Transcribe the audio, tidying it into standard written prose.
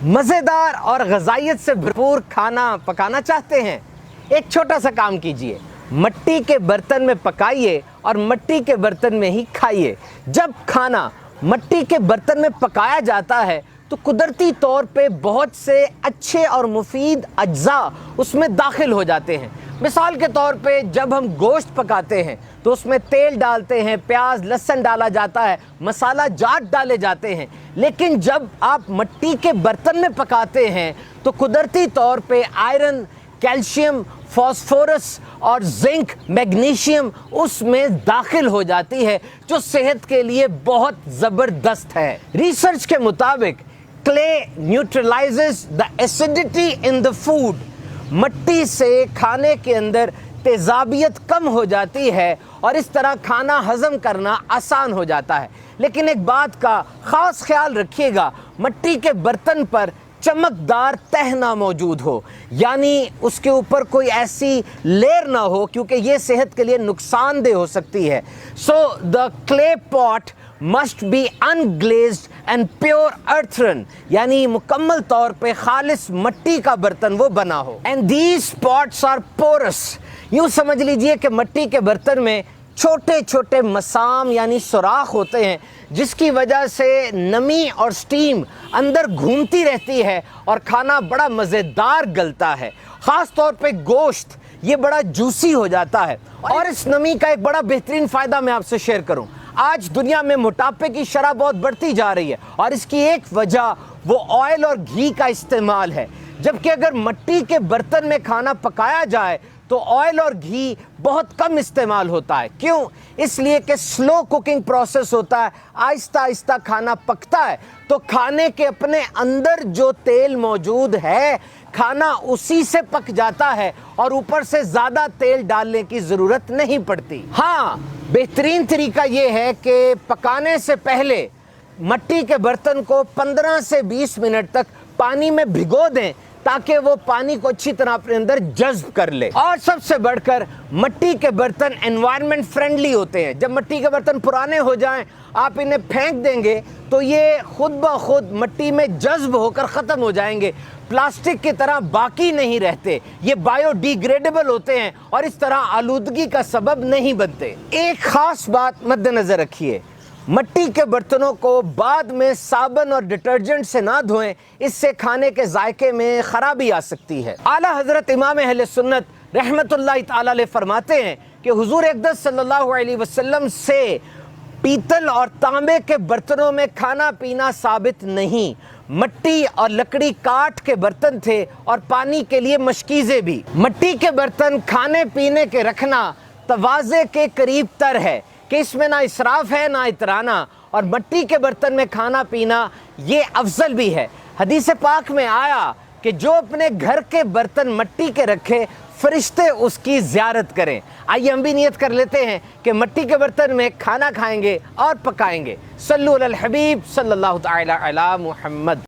मज़ेदार और ग़ज़ाइयत से भरपूर खाना पकाना चाहते हैं? एक छोटा सा काम कीजिए, मिट्टी के बर्तन में पकाइए और मिट्टी के बर्तन में ही खाइए। जब खाना मिट्टी के बर्तन में पकाया जाता है तो कुदरती तौर पे बहुत से अच्छे और मुफीद अज्जा उसमें दाखिल हो जाते हैं। मिसाल के तौर पे जब हम गोश्त पकाते हैं तो उसमें तेल डालते हैं, प्याज लहसुन डाला जाता है, मसाला जाट डाले जाते हैं। लेकिन जब आप मिट्टी के बर्तन में पकाते हैं तो कुदरती तौर पे आयरन, कैल्शियम, फास्फोरस और जिंक, मैग्नीशियम उसमें दाखिल हो जाती है, जो सेहत के लिए बहुत ज़बरदस्त है। रिसर्च के मुताबिक clay neutralises the acidity in the food. मिट्टी से खाने के अंदर तेजाबियत कम हो जाती है और इस तरह खाना हजम करना आसान हो जाता है। लेकिन एक बात का ख़ास ख्याल रखिएगा, मिट्टी के बर्तन पर चमकदार तह ना मौजूद हो, यानी उसके ऊपर कोई ऐसी लेयर ना हो, क्योंकि ये सेहत के लिए नुकसानदेह हो सकती है। So the clay pot must be unglazed and pure earthen, यानी मुकम्मल तौर पे खालिस मिट्टी का बर्तन वो बना हो। And these pots are porous, यूँ समझ लीजिए कि मिट्टी के बर्तन में छोटे छोटे मसाम यानी सुराख होते हैं, जिसकी वजह से नमी और स्टीम अंदर घूमती रहती है और खाना बड़ा मज़ेदार गलता है। ख़ास तौर पे गोश्त ये बड़ा जूसी हो जाता है। और इस नमी का एक बड़ा बेहतरीन फ़ायदा मैं आपसे शेयर करूं। आज दुनिया में मोटापे की शरह बहुत बढ़ती जा रही है और इसकी एक वजह वो ऑयल और घी का इस्तेमाल है। जबकि अगर मिट्टी के बर्तन में खाना पकाया जाए तो ऑयल और घी बहुत कम इस्तेमाल होता है। क्यों? इसलिए कि स्लो कुकिंग प्रोसेस होता है, आहिस्ता आहिस्ता खाना पकता है, तो खाने के अपने अंदर जो तेल मौजूद है खाना उसी से पक जाता है और ऊपर से ज़्यादा तेल डालने की ज़रूरत नहीं पड़ती। हाँ, बेहतरीन तरीका ये है कि पकाने से पहले मिट्टी के बर्तन को 15 से 20 मिनट तक पानी में भिगो दें ताकि वो पानी को अच्छी तरह अपने अंदर जज्ब कर ले। और सबसे बढ़कर मिट्टी के बर्तन एनवायरनमेंट फ्रेंडली होते हैं। जब मिट्टी के बर्तन पुराने हो जाएं, आप इन्हें फेंक देंगे तो ये खुद ब खुद मिट्टी में जज्ब होकर ख़त्म हो जाएंगे, प्लास्टिक की तरह बाकी नहीं रहते। ये बायोडिग्रेडेबल होते हैं और इस तरह आलूदगी का सबब नहीं बनते। एक ख़ास बात मद्देनज़र रखिए, मिट्टी के बर्तनों को बाद में साबुन और डिटर्जेंट से ना धोएं, इससे खाने के जायके में खराबी आ सकती है। आला हजरत इमाम अहले सुन्नत रहमतुल्लाह तआला अलैह फरमाते हैं कि हुजूर अक़दस सल्लल्लाहु अलैहि वसल्लम से पीतल और तांबे के बर्तनों में खाना पीना साबित नहीं। मिट्टी और लकड़ी काठ के बर्तन थे और पानी के लिए मशकीज़े भी। मिट्टी के बर्तन खाने पीने के रखना तवाज़े के करीब तर है कि इसमें ना इसराफ है ना इतराना, और मिट्टी के बर्तन में खाना पीना ये अफजल भी है। हदीस पाक में आया कि जो अपने घर के बर्तन मिट्टी के रखे फरिश्ते उसकी ज़ियारत करें। आइए हम भी नियत कर लेते हैं कि मिट्टी के बर्तन में खाना खाएंगे और पकाएंगे। सल्लु अलल हबीब सल्लल्लाहु तआला अला मुहम्मद।